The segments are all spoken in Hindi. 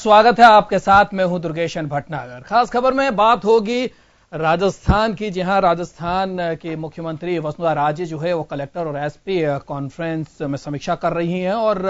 स्वागत है आपके साथ। मैं हूं दुर्गेशन भटनागर। खास खबर में बात होगी राजस्थान की, जहां राजस्थान के मुख्यमंत्री वसुंधरा राजे जो है वो कलेक्टर और एसपी कॉन्फ्रेंस में समीक्षा कर रही हैं और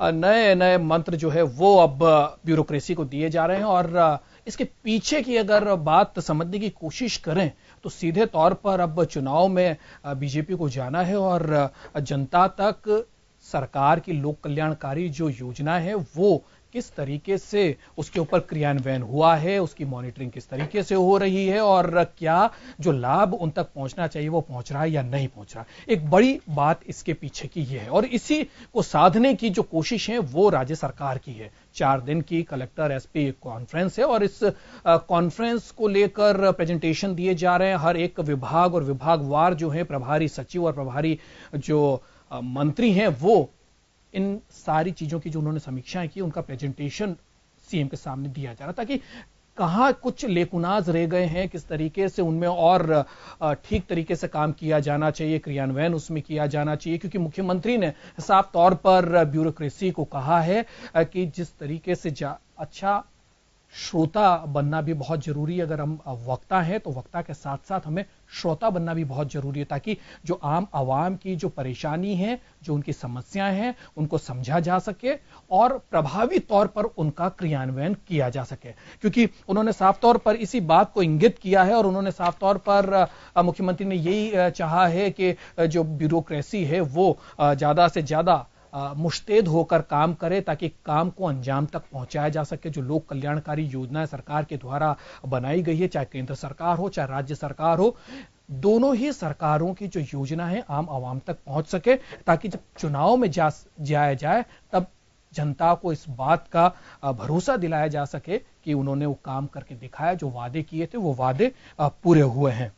नए नए मंत्र जो है वो अब ब्यूरोक्रेसी को दिए जा रहे हैं। और इसके पीछे की अगर बात समझने की कोशिश करें तो सीधे तौर पर अब चुनाव में बीजेपी को जाना है और जनता तक सरकार की लोक कल्याणकारी जो योजना है वो किस तरीके से उसके ऊपर क्रियान्वयन हुआ है, उसकी मॉनिटरिंग किस तरीके से हो रही है और क्या जो लाभ उन तक पहुंचना चाहिए वो पहुंच रहा है या नहीं पहुंच रहा। एक बड़ी बात इसके पीछे की ये है और इसी को साधने की जो कोशिश है वो राज्य सरकार की है। 4 दिन की कलेक्टर एसपी कॉन्फ्रेंस है और इस कॉन्फ्रेंस को लेकर प्रेजेंटेशन दिए जा रहे हैं। हर एक विभाग और विभागवार जो है प्रभारी सचिव और प्रभारी जो मंत्री हैं वो इन सारी चीजों की जो उन्होंने समीक्षाएं की उनका प्रेजेंटेशन सीएम के सामने दिया जा रहा, ताकि कहां कुछ लेकुनाज रह गए हैं, किस तरीके से उनमें और ठीक तरीके से काम किया जाना चाहिए, क्रियान्वयन उसमें किया जाना चाहिए। क्योंकि मुख्यमंत्री ने साफ तौर पर ब्यूरोक्रेसी को कहा है कि जिस तरीके से अच्छा श्रोता बनना भी बहुत जरूरी है। अगर हम वक्ता हैं तो वक्ता के साथ साथ हमें श्रोता बनना भी बहुत जरूरी है, ताकि जो आम आवाम की जो परेशानी है, जो उनकी समस्याएं हैं, उनको समझा जा सके और प्रभावी तौर पर उनका क्रियान्वयन किया जा सके। क्योंकि उन्होंने साफ तौर पर इसी बात को इंगित किया है और उन्होंने साफ तौर पर मुख्यमंत्री ने यही चाहा है कि जो ब्यूरोक्रेसी है वो ज्यादा से ज्यादा मुस्तैद होकर काम करे, ताकि काम को अंजाम तक पहुंचाया जा सके। जो लोक कल्याणकारी योजनाएं सरकार के द्वारा बनाई गई है, चाहे केंद्र सरकार हो चाहे राज्य सरकार हो, दोनों ही सरकारों की जो योजना है आम आवाम तक पहुंच सके, ताकि जब चुनाव में जाया जाए तब जनता को इस बात का भरोसा दिलाया जा सके कि उन्होंने वो काम करके दिखाया, जो वादे किए थे वो वादे पूरे हुए हैं।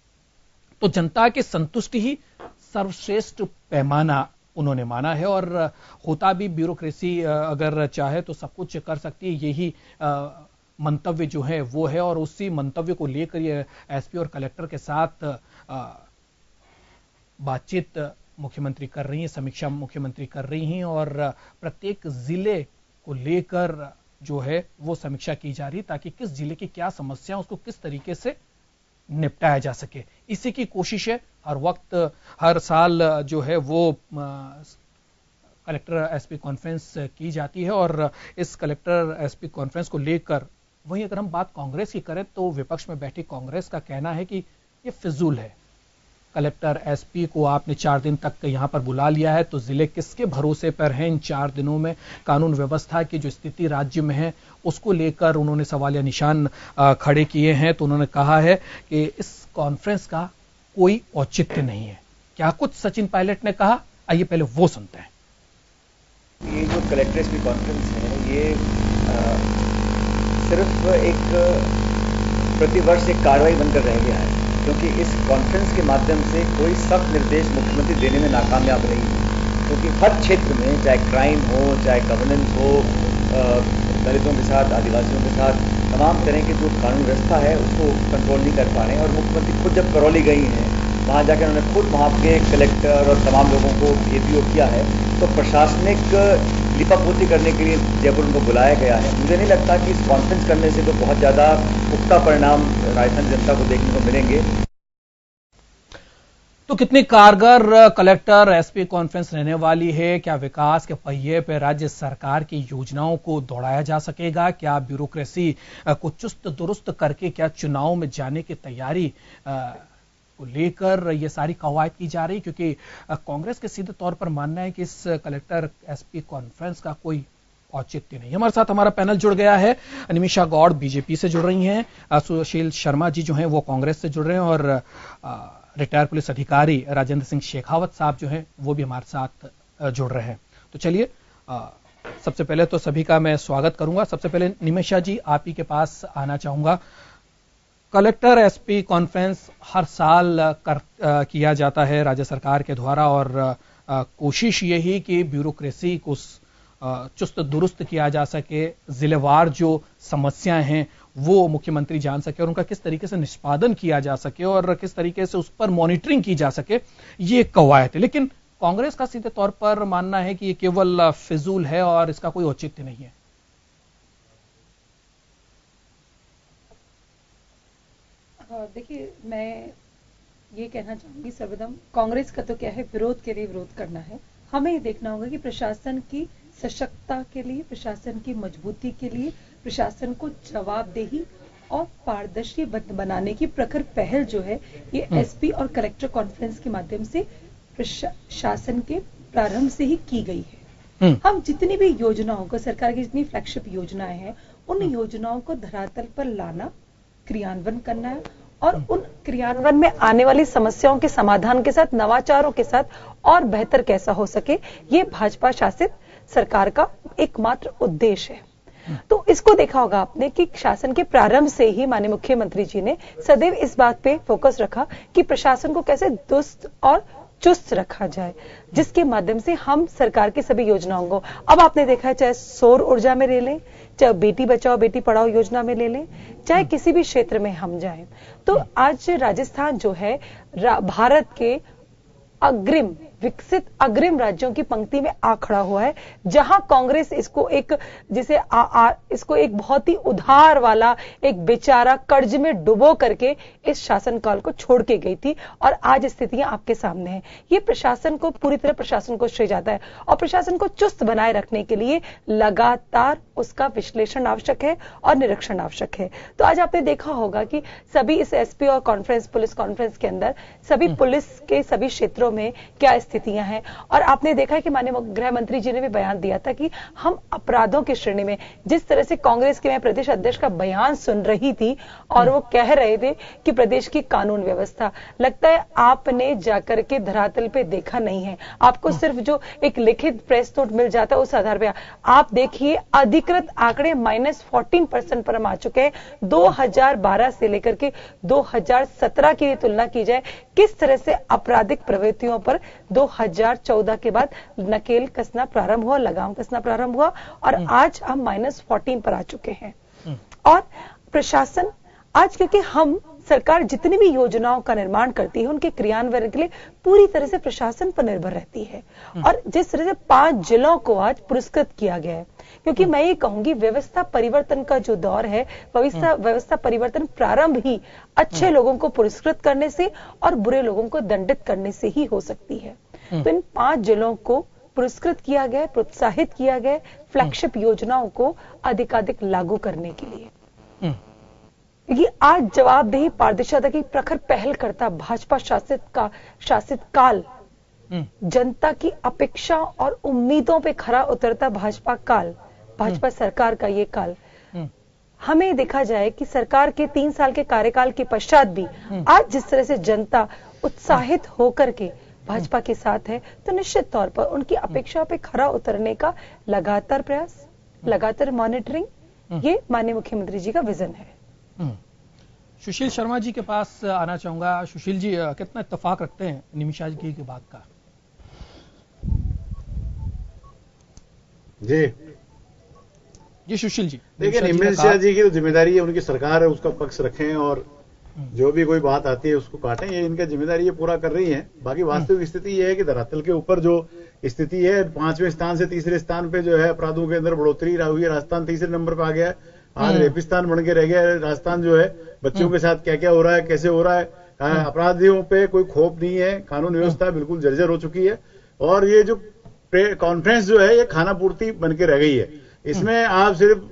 तो जनता की संतुष्टि ही सर्वश्रेष्ठ पैमाना उन्होंने माना है और होता भी ब्यूरोक्रेसी अगर चाहे तो सब कुछ कर सकती है, यही मंतव्य जो है वो है। और उसी मंतव्य को लेकर ये एसपी और कलेक्टर के साथ बातचीत मुख्यमंत्री कर रही हैं, समीक्षा मुख्यमंत्री कर रही हैं और प्रत्येक जिले को लेकर जो है वो समीक्षा की जा रही है, ताकि किस जिले की क्या समस्या उसको किस तरीके से निपटाया जा सके। इसी की कोशिश है। हर वक्त हर साल जो है वो कलेक्टर एसपी कॉन्फ्रेंस की जाती है और इस कलेक्टर एसपी कॉन्फ्रेंस को लेकर वहीं अगर हम बात कांग्रेस की करें तो विपक्ष में बैठी कांग्रेस का कहना है कि ये फिजूल है। कलेक्टर एसपी को आपने 4 दिन तक यहां पर बुला लिया है तो जिले किसके भरोसे पर हैं? इन 4 दिनों में कानून व्यवस्था की जो स्थिति राज्य में है उसको लेकर उन्होंने सवालिया निशान खड़े किए हैं। तो उन्होंने कहा है कि इस कॉन्फ्रेंस का कोई औचित्य नहीं है। क्या कुछ सचिन पायलट ने कहा, आइए पहले वो सुनते हैं। ये जो कलेक्टर एसपी कॉन्फ्रेंस है ये सिर्फ एक प्रतिवर्ष एक कार्रवाई बनकर रह गया है, क्योंकि इस कॉन्फ्रेंस के माध्यम से कोई सख्त निर्देश मुख्यमंत्री देने में नाकामयाब रही है। क्योंकि हर क्षेत्र में चाहे क्राइम हो, चाहे गवर्नेंस हो, दलितों के साथ, आदिवासियों के साथ तमाम तरह की जो कानून व्यवस्था है उसको कंट्रोल नहीं कर पा रहे हैं। और मुख्यमंत्री खुद जब करौली गई हैं, वहाँ जाकर उन्होंने खुद वहाँ के कलेक्टर और तमाम लोगों को एपीओ किया है, तो प्रशासनिक लिपापोती करने के लिए जयपुर उनको बुलाया गया है। मुझे नहीं लगता कि इस कॉन्फ्रेंस करने से तो बहुत ज्यादा पुख्ता परिणाम राजस्थान जनता को देखने को मिलेंगे। तो कितनी कारगर कलेक्टर एसपी कॉन्फ्रेंस रहने वाली है? क्या विकास के पहिए पर राज्य सरकार की योजनाओं को दौड़ाया जा सकेगा? क्या ब्यूरोक्रेसी को चुस्त दुरुस्त करके क्या चुनाव में जाने की तैयारी को लेकर ये सारी कवायद की जा रही? क्योंकि कांग्रेस के सीधे तौर पर मानना है कि इस कलेक्टर एसपी कॉन्फ्रेंस का कोई औचित्य नहीं। हमारे साथ हमारा पैनल जुड़ गया है। निमिषा गौड़ बीजेपी से जुड़ रही हैं, सुशील शर्मा जी जो हैं वो कांग्रेस से जुड़ रहे हैं और रिटायर्ड पुलिस अधिकारी राजेंद्र सिंह शेखावत साहब जो हैं वो भी हमारे साथ जुड़ रहे हैं। तो चलिए सबसे पहले तो सभी का मैं स्वागत करूंगा। सबसे पहले निमिषा जी आप ही के पास आना चाहूंगा। कलेक्टर एसपी कॉन्फ्रेंस हर साल किया जाता है राज्य सरकार के द्वारा और कोशिश यही कि ब्यूरोक्रेसी को चुस्त दुरुस्त किया जा सके, जिलेवार जो समस्याएं हैं वो मुख्यमंत्री जान सके और उनका किस तरीके से निष्पादन किया जा सके और किस तरीके से उस पर मॉनिटरिंग की जा सके, ये कवायद है। लेकिन कांग्रेस का सीधे तौर पर मानना है कि ये केवल फिजूल है और इसका कोई औचित्य नहीं है। देखिए, मैं ये कहना चाहूंगी सर्वप्रथम, कांग्रेस का तो क्या है, विरोध के लिए विरोध करना है। हमें ये देखना होगा कि प्रशासन की सशक्तता के लिए, प्रशासन की मजबूती के लिए, प्रशासन को जवाबदेही और पारदर्शी बनाने की प्रखर पहल जो है ये एसपी और कलेक्टर कॉन्फ्रेंस के माध्यम से प्रशासन के प्रारंभ से ही की गई है। हम जितनी भी योजनाओं को, सरकार की जितनी फ्लैगशिप योजनाएं हैं, उन योजनाओं को धरातल पर लाना, क्रियान्वयन करना है और उन क्रियान्वयन में आने वाली समस्याओं के समाधान के साथ, नवाचारों के साथ और बेहतर कैसा हो सके, ये भाजपा शासित सरकार का एकमात्र उद्देश्य है। तो इसको देखा होगा आपने कि शासन के प्रारंभ से ही माननीय मुख्यमंत्री जी ने सदैव इस बात पे फोकस रखा कि प्रशासन को कैसे दुरुस्त और चुस्त रखा जाए, जिसके माध्यम से हम सरकार की सभी योजनाओं को, अब आपने देखा है, चाहे सौर ऊर्जा में ले लें, चाहे बेटी बचाओ बेटी पढ़ाओ योजना में ले लें, चाहे किसी भी क्षेत्र में हम जाएं, तो आज राजस्थान जो है भारत के अग्रिम, विकसित अग्रिम राज्यों की पंक्ति में आ खड़ा हुआ है, जहां कांग्रेस इसको एक जिसे इसको एक बहुत ही उधार वाला एक बेचारा कर्ज में डुबो करके इस शासनकाल को छोड़ के गई थी। और आज स्थितियां आपके सामने हैं। ये प्रशासन को, पूरी तरह प्रशासन को श्रेय जाता है और प्रशासन को चुस्त बनाए रखने के लिए लगातार उसका विश्लेषण आवश्यक है और निरीक्षण आवश्यक है। तो आज आपने देखा होगा कि सभी इस एसपी और कॉन्फ्रेंस, पुलिस कॉन्फ्रेंस के अंदर सभी पुलिस के सभी क्षेत्रों में क्या स्थितियां हैं, और आपने देखा है कि माननीय गृह मंत्री जी ने भी बयान दिया था कि हम अपराधों की श्रेणी में, जिस तरह से कांग्रेस के मैं प्रदेश अध्यक्ष का बयान सुन रही थी और वो कह रहे थे कि प्रदेश की कानून व्यवस्था, लगता है आपने जाकर के धरातल पे देखा नहीं है। आपको सिर्फ जो एक लिखित प्रेस नोट मिल जाता है उस आधार पर आप देखिए, अधिकृत आंकड़े -14% पर हम आ चुके हैं। 2012 से लेकर के 2017 की तुलना की जाए, किस तरह से आपराधिक प्रवृत्तियों पर 2014 के बाद नकेल कसना प्रारंभ हुआ, लगाम कसना प्रारंभ हुआ और आज हम -14 पर आ चुके हैं। और प्रशासन आज, क्योंकि हम सरकार जितनी भी योजनाओं का निर्माण करती है उनके क्रियान्वयन के लिए पूरी तरह से प्रशासन पर निर्भर रहती है। और जिस तरह से 5 जिलों को आज पुरस्कृत किया गया है, क्योंकि मैं ये कहूंगी व्यवस्था परिवर्तन का जो दौर है, व्यवस्था परिवर्तन प्रारंभ ही अच्छे लोगों को पुरस्कृत करने से और बुरे लोगों को दंडित करने से ही हो सकती है। तो इन 5 जिलों को पुरस्कृत किया गया, प्रोत्साहित किया गया फ्लैगशिप योजनाओं को अधिकाधिक लागू करने के लिए। ये आज जवाबदेही पारदर्शिता की प्रखर पहल करता भाजपा शासित काल, जनता की अपेक्षा और उम्मीदों पे खरा उतरता भाजपा काल, भाजपा सरकार का ये काल, हमें देखा जाए कि सरकार के 3 साल के कार्यकाल के पश्चात भी आज जिस तरह से जनता उत्साहित होकर के भाजपा के साथ है, तो निश्चित तौर पर उनकी अपेक्षा पे खरा उतरने का लगातार प्रयास, लगातार मॉनिटरिंग, ये माननीय मुख्यमंत्री जी का विजन है। सुशील शर्मा जी के पास आना चाहूंगा। सुशील जी, कितना इत्तेफाक रखते हैं निमिषा जी की बात का? जी सुशील जी, देखिए, निमिषा जी की तो जिम्मेदारी है, उनकी सरकार है, उसका पक्ष रखें और जो भी कोई बात आती है उसको काटें, ये इनका जिम्मेदारी ये पूरा कर रही है। बाकी वास्तविक स्थिति ये है कि धरातल के ऊपर जो स्थिति है, 5वें स्थान से 3रे स्थान पे जो है अपराधों के अंदर बढ़ोतरी हुई है। राजस्थान 3रे नंबर पे आ गया है। आज रेपिस्तान बन के रह गया है राजस्थान जो है। बच्चों के साथ क्या क्या हो रहा है, कैसे हो रहा है, अपराधियों पे कोई खौफ नहीं है, कानून व्यवस्था बिल्कुल जर्जर हो चुकी है। और ये जो कॉन्फ्रेंस जो है ये खाना पूर्ति बन के रह गई है। इसमें आप सिर्फ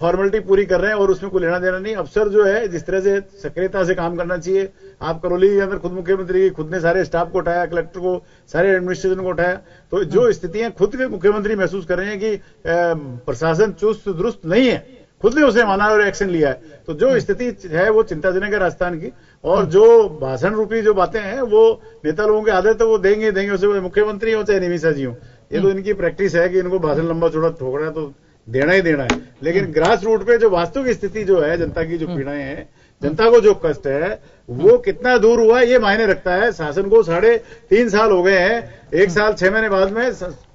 फॉर्मेलिटी पूरी कर रहे हैं और उसमें कोई लेना देना नहीं। अफसर जो है जिस तरह से सक्रियता से काम करना चाहिए, आप करौली के अंदर खुद मुख्यमंत्री खुद ने सारे स्टाफ को उठाया, कलेक्टर को, सारे एडमिनिस्ट्रेशन को उठाया। तो जो स्थितियां खुद के मुख्यमंत्री महसूस कर रहे हैं कि प्रशासन चुस्त दुरुस्त नहीं है, खुद ने उसे माना और एक्शन लिया है। तो जो स्थिति है वो चिंताजनक है राजस्थान की। और जो भाषण रूपी जो बातें हैं वो नेता लोगों के आदत है, वो देंगे उसे मुख्यमंत्री हो चाहे निमिषा जी हो। ये तो इनकी प्रैक्टिस है कि इनको भाषण लंबा चौड़ा ठोकना है तो देना ही देना है। लेकिन ग्रास रूट पे जो वास्तविक स्थिति जो है, जनता की जो पीड़ाएं हैं, जनता को जो कष्ट है, वो कितना दूर हुआ ये मायने रखता है। शासन को 3.5 साल हो गए हैं। 1 साल 6 महीने बाद में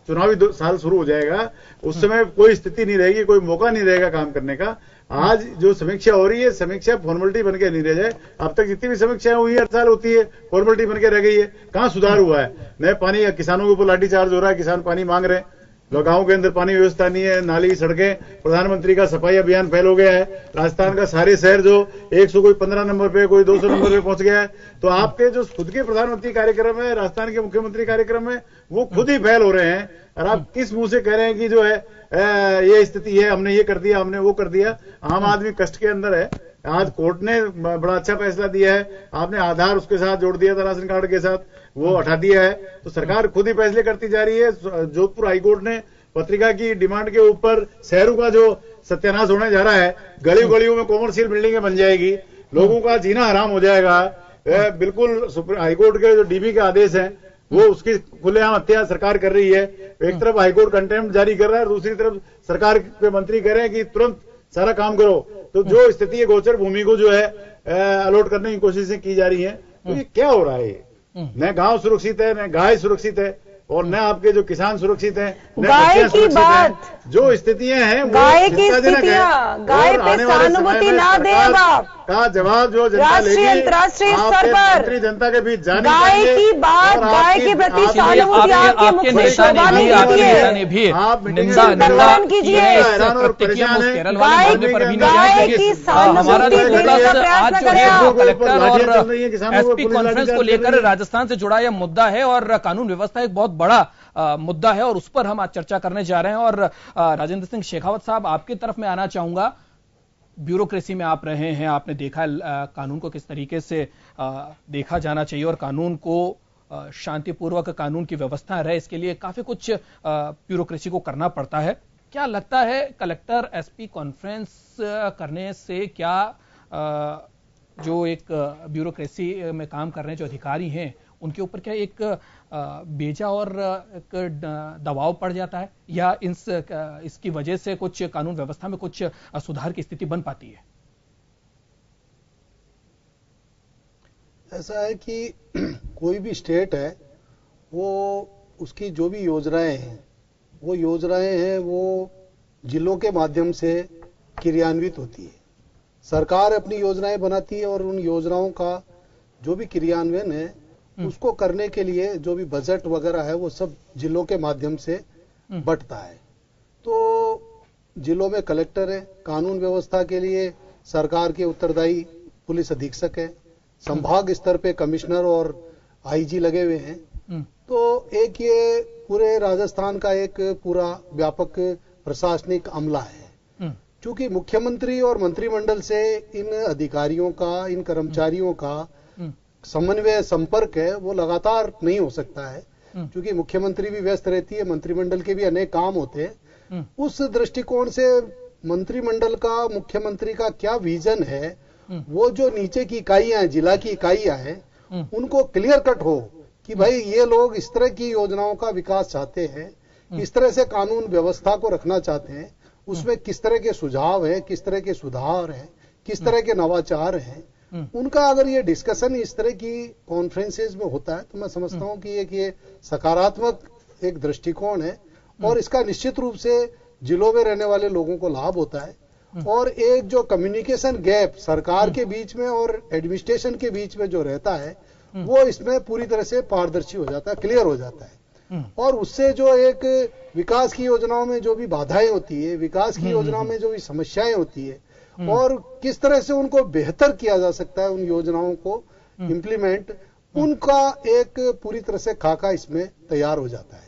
चुनावी साल शुरू हो जाएगा। उस समय कोई स्थिति नहीं रहेगी, कोई मौका नहीं रहेगा काम करने का। आज जो समीक्षा हो रही है, समीक्षा फॉर्मेलिटी बन के नहीं रह जाए। अब तक जितनी भी समीक्षाएं हुई हर साल होती है, फॉर्मेलिटी बन के रह गई है। कहां सुधार हुआ है? नए पानी, किसानों के ऊपर लाठीचार्ज हो रहा है, किसान पानी मांग रहे हैं। गांव के अंदर पानी व्यवस्था नहीं है, नाली सड़कें, प्रधानमंत्री का सफाई अभियान फेल हो गया है। राजस्थान का सारे शहर जो 100 कोई 15 नंबर पे, कोई 200 नंबर पे पहुंच गया है। तो आपके जो खुद के प्रधानमंत्री कार्यक्रम है, राजस्थान के मुख्यमंत्री कार्यक्रम है, वो खुद ही फेल हो रहे हैं। और आप किस मुंह से कह रहे हैं कि जो है ये स्थिति है, हमने ये कर दिया, हमने वो कर दिया। आम आदमी कष्ट के अंदर है। आज कोर्ट ने बड़ा अच्छा फैसला दिया है। आपने आधार उसके साथ जोड़ दिया था, राशन कार्ड के साथ, वो हटा दिया है। तो सरकार खुद ही फैसले करती जा रही है। जोधपुर हाईकोर्ट ने पत्रिका की डिमांड के ऊपर शहरों का जो सत्यानाश होने जा रहा है, गलियों गलियों में कॉमर्शियल बिल्डिंगें बन जाएगी, लोगों का जीना हराम हो जाएगा। बिल्कुल हाईकोर्ट के जो डीबी के आदेश है, वो उसकी खुलेआम हत्या सरकार कर रही है। एक तरफ हाईकोर्ट कंटेम्प्ट जारी कर रहा है, दूसरी तरफ सरकार के मंत्री कह रहे हैं कि तुरंत सारा काम करो। तो जो स्थिति है, गोचर भूमि को जो है अलॉट करने की कोशिशें की जा रही हैं। तो ये क्या हो रहा है? न गांव सुरक्षित है, न गाय सुरक्षित है, और न आपके जो किसान सुरक्षित हैं, न बच्चियां सुरक्षित हैं। जो स्थितियां हैं, गाय की स्थितियां, गाय पे सहानुभूति ना दे बाप का जवाब जो जनता राष्ट्रीय अंतर्राष्ट्रीय स्तर पर जनता के बीच जाने गाय की बात, गाय के प्रति सहानुभूति आपके मुख से शोभा नहीं देती है। गाय की सहानुभूति देने का प्रयास करें आप। कलेक्टर और एसपी कॉन्फ्रेंस को लेकर राजस्थान से जुड़ा यह मुद्दा है और कानून व्यवस्था एक बहुत बड़ा मुद्दा है और उस पर हम आज चर्चा करने जा रहे हैं। और राजेंद्र सिंह शेखावत साहब, आपकी तरफ में आना चाहूंगा। ब्यूरोक्रेसी में आप रहे हैं, आपने देखा कानून को किस तरीके से देखा जाना चाहिए और कानून को शांतिपूर्वक कानून की व्यवस्था रहे, इसके लिए काफी कुछ ब्यूरोक्रेसी को करना पड़ता है। क्या लगता है कलेक्टर एसपी कॉन्फ्रेंस करने से क्या जो एक ब्यूरोक्रेसी में काम कर रहे हैं जो अधिकारी हैं उनके ऊपर क्या एक बेजा और एक दबाव पड़ जाता है, या इसकी वजह से कुछ कानून व्यवस्था में कुछ सुधार की स्थिति बन पाती है? ऐसा है कि कोई भी स्टेट है, वो उसकी जो भी योजनाएं हैं वो जिलों के माध्यम से क्रियान्वित होती है। सरकार अपनी योजनाएं बनाती है और उन योजनाओं का जो भी क्रियान्वयन है उसको करने के लिए जो भी बजट वगैरह है वो सब जिलों के माध्यम से बंटता है। तो जिलों में कलेक्टर है, कानून व्यवस्था के लिए सरकार के उत्तरदायी पुलिस अधीक्षक है, संभाग स्तर पे कमिश्नर और आईजी लगे हुए हैं। तो एक ये पूरे राजस्थान का एक पूरा व्यापक प्रशासनिक अमला है। क्योंकि मुख्यमंत्री और मंत्रिमंडल से इन अधिकारियों का, इन कर्मचारियों का समन्वय संपर्क है वो लगातार नहीं हो सकता है, क्योंकि मुख्यमंत्री भी व्यस्त रहती है, मंत्रिमंडल के भी अनेक काम होते हैं। उस दृष्टिकोण से मंत्रिमंडल का, मुख्यमंत्री का क्या विजन है, वो जो नीचे की इकाइयां हैं, जिला की इकाइयां हैं, उनको क्लियर कट हो कि भाई ये लोग इस तरह की योजनाओं का विकास चाहते हैं, इस तरह से कानून व्यवस्था को रखना चाहते हैं, उसमें किस तरह के सुझाव हैं, किस तरह के सुधार हैं, किस तरह के नवाचार हैं, उनका अगर ये डिस्कशन इस तरह की कॉन्फ्रेंसेज में होता है तो मैं समझता हूं कि ये सकारात्मक एक दृष्टिकोण है और इसका निश्चित रूप से जिलों में रहने वाले लोगों को लाभ होता है। और एक जो कम्युनिकेशन गैप सरकार के बीच में और एडमिनिस्ट्रेशन के बीच में जो रहता है वो इसमें पूरी तरह से पारदर्शी हो जाता है, क्लियर हो जाता है। और उससे जो एक विकास की योजनाओं में जो भी बाधाएं होती है, विकास की योजनाओं में जो भी समस्याएं होती है और किस तरह से उनको बेहतर किया जा सकता है, उन योजनाओं को इम्प्लीमेंट, उनका एक पूरी तरह से खाका इसमें तैयार हो जाता है।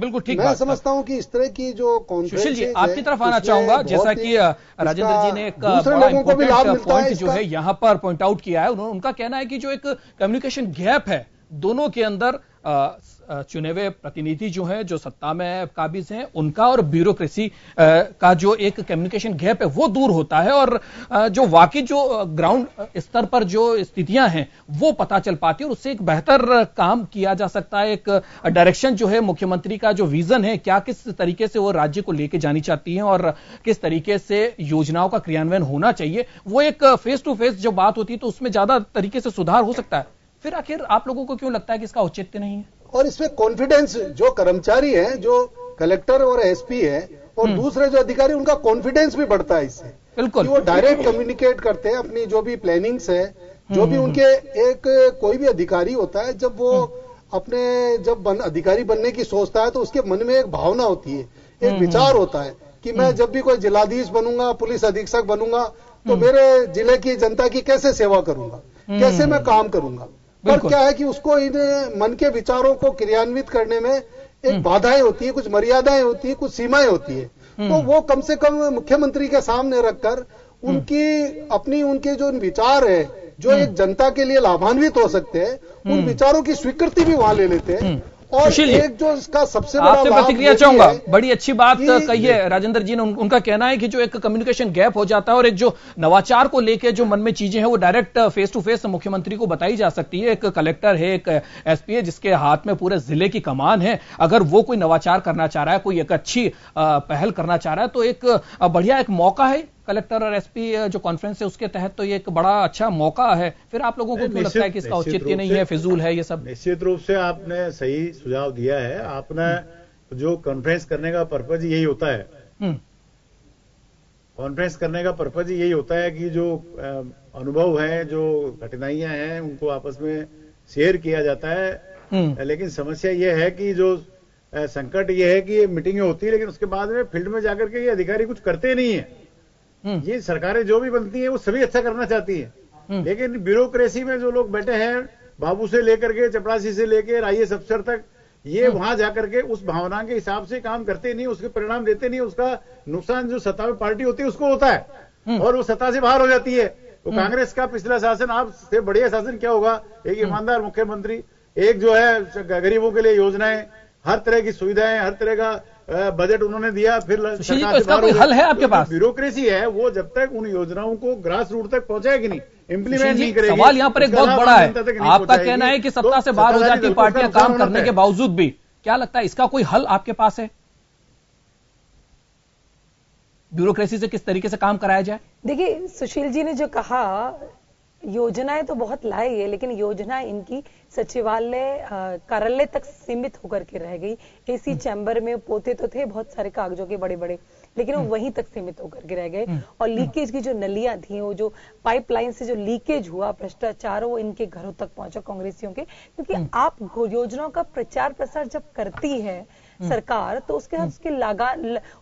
बिल्कुल ठीक। मैं समझता हूं कि इस तरह की जो कॉन्फ्रेंस, सुशील जी आपकी तरफ आना चाहूंगा। जैसा कि राजेंद्र जी ने एक बड़ा इंपॉर्टेंट पॉइंट जो है यहां पर पॉइंट आउट किया है, उनका कहना है कि जो एक कम्युनिकेशन गैप है दोनों के अंदर, चुने हुए प्रतिनिधि जो हैं, जो सत्ता में काबिज हैं, उनका और ब्यूरोक्रेसी का जो एक कम्युनिकेशन गैप है वो दूर होता है और जो वाकई जो ग्राउंड स्तर पर जो स्थितियां हैं वो पता चल पाती है और उससे एक बेहतर काम किया जा सकता है। एक डायरेक्शन जो है मुख्यमंत्री का जो विजन है, क्या किस तरीके से वो राज्य को लेके जानी चाहती हैं और किस तरीके से योजनाओं का क्रियान्वयन होना चाहिए, वो एक फेस टू फेस जो बात होती है तो उसमें ज्यादा तरीके से सुधार हो सकता है। फिर आखिर आप लोगों को क्यों लगता है कि इसका औचित्य नहीं है? और इसमें कॉन्फिडेंस, जो कर्मचारी हैं, जो कलेक्टर और एसपी है और दूसरे जो अधिकारी, उनका कॉन्फिडेंस भी बढ़ता है इससे। बिल्कुल, वो डायरेक्ट कम्युनिकेट करते हैं अपनी जो भी प्लानिंग्स है, जो भी उनके एक कोई भी अधिकारी होता है, जब वो अपने जब अधिकारी बनने की सोचता है तो उसके मन में एक भावना होती है, एक विचार होता है कि मैं जब भी कोई जिलाधीश बनूंगा, पुलिस अधीक्षक बनूंगा, तो मेरे जिले की जनता की कैसे सेवा करूंगा, कैसे मैं काम करूंगा। पर क्या है कि उसको इन मन के विचारों को क्रियान्वित करने में एक बाधाएं होती है, कुछ मर्यादाएं होती है, कुछ सीमाएं होती है। तो वो कम से कम मुख्यमंत्री के सामने रखकर उनके जो विचार है, जो एक जनता के लिए लाभान्वित हो सकते हैं, उन विचारों की स्वीकृति भी वहां ले लेते हैं। और एक जो इसका सबसे बड़ा आपसे प्रतिक्रिया चाहूंगा, बड़ी अच्छी बात कही है राजेंद्र जी ने। उनका कहना है कि जो एक कम्युनिकेशन गैप हो जाता है और एक जो नवाचार को लेके जो मन में चीजें हैं वो डायरेक्ट फेस टू फेस मुख्यमंत्री को बताई जा सकती है। एक कलेक्टर है, एक एसपी है जिसके हाथ में पूरे जिले की कमान है, अगर वो कोई नवाचार करना चाह रहा है, कोई एक अच्छी पहल करना चाह रहा है तो एक बढ़िया एक मौका है। कलेक्टर और एसपी जो कॉन्फ्रेंस है उसके तहत तो ये एक बड़ा अच्छा मौका है। फिर आप लोगों को क्यों लगता है कि इसका औचित्य नहीं है, फिजूल है ये सब? निश्चित रूप से आपने सही सुझाव दिया है। आपने जो कॉन्फ्रेंस करने का पर्पज यही होता है, कॉन्फ्रेंस करने का पर्पज यही होता है कि जो अनुभव है, जो कठिनाइयां हैं, उनको आपस में शेयर किया जाता है। लेकिन समस्या यह है कि जो संकट यह है कि ये मीटिंगें होती है लेकिन उसके बाद में फील्ड में जाकर के ये अधिकारी कुछ करते नहीं है। ये सरकारें जो भी बनती हैं वो सभी अच्छा करना चाहती हैं, लेकिन ब्यूरोक्रेसी में जो लोग बैठे हैं, बाबू से लेकर के चपरासी से लेकर आईएएस अफसर तक, ये वहां जाकर के उस भावना के हिसाब से काम करते नहीं, उसके परिणाम देते नहीं। उसका नुकसान जो सत्ता में पार्टी होती है उसको होता है और वो सत्ता से बाहर हो जाती है। तो कांग्रेस का पिछला शासन आपसे बढ़िया शासन क्या होगा? एक ईमानदार मुख्यमंत्री, एक जो है गरीबों के लिए योजनाएं, हर तरह की सुविधाएं, हर तरह का बजट उन्होंने दिया। फिर तो इसका कोई हल है आपके पास? ब्यूरोक्रेसी है वो जब तक उन योजनाओं को ग्रास रूट तक पहुंचाएगी नहीं, इंप्लीमेंट नहीं करेगी। सवाल यहाँ पर एक बहुत बड़ा है, आपका कहना है कि सत्ता से बाहर हो जाती पार्टियां काम करने के बावजूद भी, क्या लगता है इसका कोई हल आपके पास है? ब्यूरोक्रेसी से किस तरीके से काम कराया जाए? देखिए, सुशील जी ने जो कहा, योजनाएं तो बहुत लाई है लेकिन योजनाएं इनकी सचिवालय कार्यालय तक सीमित होकर के रह गई। एसी चैम्बर में पोते तो थे बहुत सारे कागजों के बड़े बड़े, लेकिन वो वहीं तक सीमित होकर के रह गए। और लीकेज की जो नलियां थी, वो जो पाइपलाइन से जो लीकेज हुआ, भ्रष्टाचार, वो इनके घरों तक पहुंचा कांग्रेसियों के। क्योंकि आप योजनाओं का प्रचार प्रसार जब करती है सरकार तो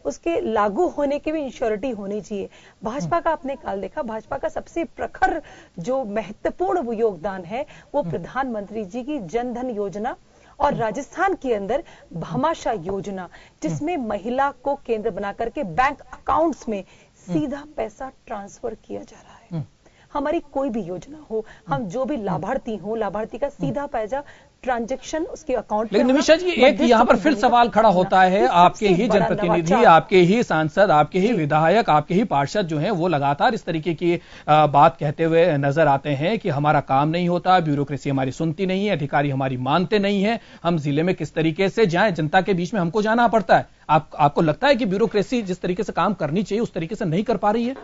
उसके लागू होने की भी इंश्योरिटी होनी चाहिए। भाजपा का आपने काल देखा, भाजपा का सबसे प्रखर जो महत्वपूर्ण योगदान है वो प्रधानमंत्री जी की जन धन योजना और राजस्थान के अंदर भामाशाह योजना, जिसमें महिला को केंद्र बनाकर के बैंक अकाउंट्स में सीधा पैसा ट्रांसफर किया जा रहा है। हमारी कोई भी योजना हो, हम जो भी लाभार्थी हो, लाभार्थी का सीधा पैसा ट्रांजैक्शन उसके अकाउंट। लेकिन निमिषा जी, एक यहाँ पर फिर सवाल खड़ा होता है, आपके ही जनप्रतिनिधि, आपके ही सांसद, आपके ही विधायक, आपके ही पार्षद जो हैं वो लगातार इस तरीके की बात कहते हुए नजर आते हैं कि हमारा काम नहीं होता, ब्यूरोक्रेसी हमारी सुनती नहीं है, अधिकारी हमारी मानते नहीं है, हम जिले में किस तरीके से जाएं, जनता के बीच में हमको जाना पड़ता है। आपको लगता है कि ब्यूरोक्रेसी जिस तरीके से काम करनी चाहिए उस तरीके से नहीं कर पा रही है?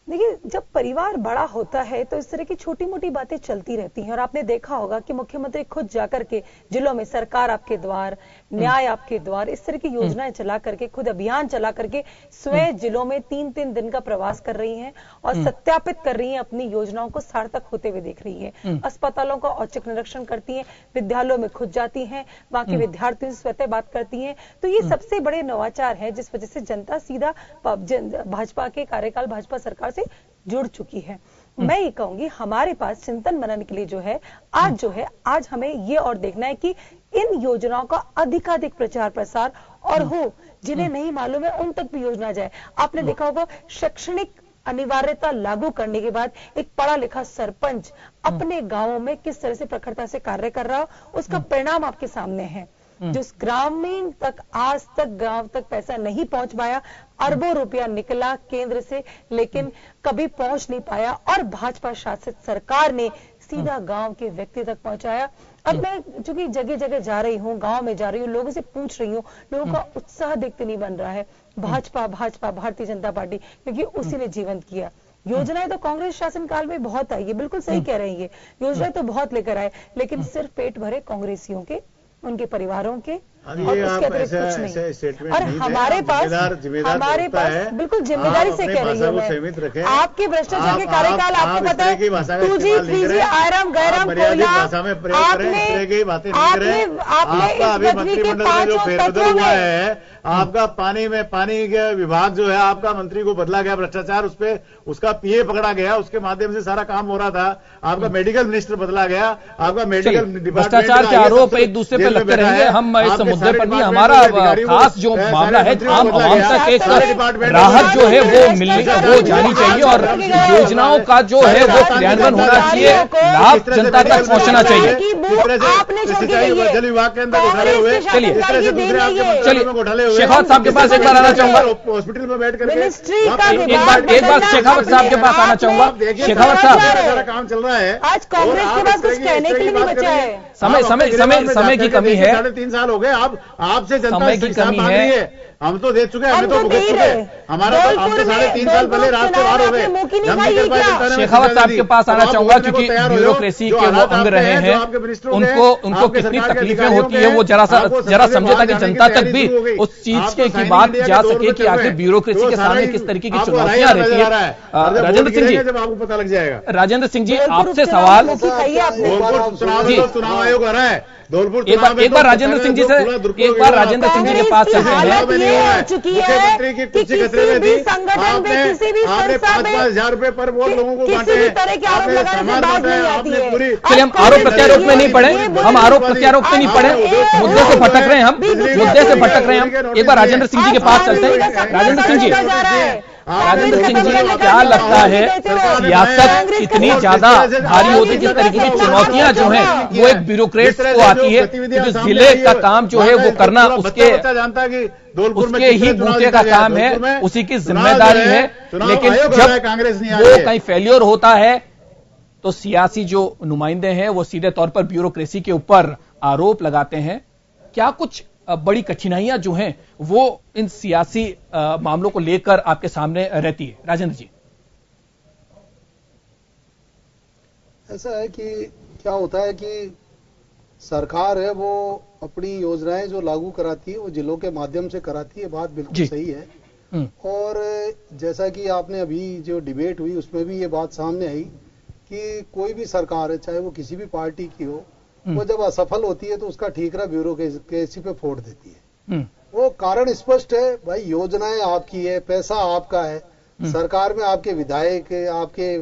देखिए, जब परिवार बड़ा होता है तो इस तरह की छोटी मोटी बातें चलती रहती हैं। और आपने देखा होगा कि मुख्यमंत्री खुद जाकर के जिलों में सरकार आपके द्वार, न्याय आपके द्वार, इस तरह की योजनाएं चला करके, खुद अभियान चला करके स्वयं जिलों में 3-3 दिन का प्रवास कर रही हैं और सत्यापित कर रही हैं, अपनी योजनाओं को सार्थक होते हुए देख रही हैं। अस्पतालों का औचक निरीक्षण करती हैं, विद्यालयों में खुद जाती हैं, वहां के विद्यार्थियों से स्वतः बात करती हैं। तो ये सबसे बड़े नवाचार है जिस वजह से जनता सीधा भाजपा के कार्यकाल, भाजपा सरकार से जुड़ चुकी है। मैं ये कहूंगी, हमारे पास चिंतन मनन के लिए जो है आज हमें ये और देखना है कि इन योजनाओं का अधिकाधिक प्रचार प्रसार और हो, जिन्हें नहीं मालूम है उन तक भी योजना जाए। आपने देखा होगा, शैक्षणिक अनिवार्यता लागू करने के बाद एक पढ़ा लिखा सरपंच अपने गांवों में किस तरह से प्रखरता से कार्य कर रहा हो, उसका परिणाम आपके सामने है। जो ग्रामीण तक आज तक गांव तक पैसा नहीं पहुंच पाया, अरबों रुपया निकला केंद्र से लेकिन कभी पहुंच नहीं पाया, और भाजपा शासित सरकार ने सीधा गांव के व्यक्ति तक पहुंचाया। अब मैं चूंकि जगह जगह जा रही हूं, गांव में जा रही हूं, लोगों से पूछ रही हूं, लोगों का उत्साह देखते नहीं बन रहा है। भाजपा भाजपा भारतीय जनता पार्टी, क्योंकि उसी ने जीवंत किया। योजनाएं तो कांग्रेस शासनकाल में बहुत आई है, बिल्कुल सही कह रहे हैं, ये योजनाएं तो बहुत लेकर आए, लेकिन सिर्फ पेट भरे कांग्रेसियों के, उनके परिवारों के, अब और ये उसके आप अतिरिक्त ऐसा कुछ नहीं। ऐसा स्टेटमेंट और नहीं दें। हमारे आप पास जिम्मेदार बिल्कुल जिम्मेदारी से कह रही हूँ सीमित रखें। मैं। आपके भ्रष्टाचार के कार्यकाल आपको पता है, 2G 3G आयराम गैराम मर्यादित भाषा में प्रयोग करें, इस तरह की बातें नहीं करें। आपका अभी मंत्रिमंडल में जो फेरबदल हुआ है, आपका पानी के विभाग जो है, आपका मंत्री को बदला गया, भ्रष्टाचार उस पे उसका पीए पकड़ा गया, उसके माध्यम से सारा काम हो रहा था। आपका मेडिकल मिनिस्टर बदला गया, आपका मेडिकल भ्रष्टाचार के आरोप एक दूसरे पे लगते रहेंगे। हम इस मुद्दे पर नहीं, हमारा खास जो मामला है आम आवाम तक एक राहत जो है वो जानी चाहिए और योजनाओं का जो है वो क्रियान्वयन होना चाहिए, लाभ जनता तक पहुंचना चाहिए। जल विभाग के अंदर घोटाले हुए, चलिए चलिए शेखावत साहब के पास एक बार आना चाहूंगा। हॉस्पिटल में बैठ करके एक बार शेखावत साहब के पास आना चाहूंगा। शेखावत साहब, सारा काम चल रहा है, आज कांग्रेस के पास कुछ कहने के लिए नहीं बचा है। समय की कमी है। 3.5 साल हो गए, आपसे जनता समय की कमी है। हम तो दे चुके हैं, हमें तो भुगत चुके हैं। हमारा तो हमसे 3.5 साल पहले रास्ते पार हो गए। शेखावत साहब के पास आना चाहूंगा क्योंकि ब्यूरोक्रेसी के वो अंग रहे हैं, उनको कितनी तकलीफें होती है वो जरा समझे ताकि जनता तक भी उस चीज की बात जा सके कि आखिर ब्यूरोक्रेसी के सामने किस तरीके की चुनौतियां रहती है। राजेंद्र सिंह जी, जब आपको पता लग जाएगा। राजेंद्र सिंह जी, आपसे सवाल। चुनाव आयोग आ रहा है, धौलपुर एक बार राजेंद्र सिंह जी से एक बार राजेंद्र सिंह जी के पास चलते हैं। मुख्यमंत्री की कुर्सी खतरे में थी, आपने 5,000 रुपए पर वोट लोगों को बांटे हैं, आपने सामान बांटा है, आपने पूरी। चलिए हम आरोप प्रत्यारोप में नहीं पड़े, हम आरोप प्रत्यारोप में नहीं पड़े, मुद्दे से भटक रहे हैं हम, मुद्दे से भटक रहे हैं हम। एक बार राजेंद्र सिंह जी के पास चलते हैं। राजेंद्र सिंह जी, क्या लगता है सियासत इतनी ज्यादा भारी होती है, जिस तरीके की चुनौतियां जो हैं वो एक ब्यूरोक्रेट को आती है, क्योंकि जिले का काम जो है वो करना उसके ही बूते का काम है, उसी की जिम्मेदारी है। लेकिन जब वो कहीं फेल्योर होता है तो सियासी जो नुमाइंदे हैं वो सीधे तौर पर ब्यूरोक्रेसी के ऊपर आरोप लगाते हैं। क्या कुछ बड़ी कठिनाइयां जो हैं वो इन सियासी मामलों को लेकर आपके सामने रहती है? राजेंद्र जी, ऐसा है कि क्या होता है कि सरकार है वो अपनी योजनाएं जो लागू कराती है वो जिलों के माध्यम से कराती है, बात बिल्कुल सही है। और जैसा कि आपने अभी जो डिबेट हुई उसमें भी ये बात सामने आई कि कोई भी सरकार है, चाहे वो किसी भी पार्टी की हो, वो जब असफल होती है तो उसका ठीकरा ब्यूरोक्रेसी पे फोड़ देती है। वो कारण स्पष्ट है भाई, योजनाएं आपकी है, पैसा आपका है, सरकार में आपके विधायक, आपके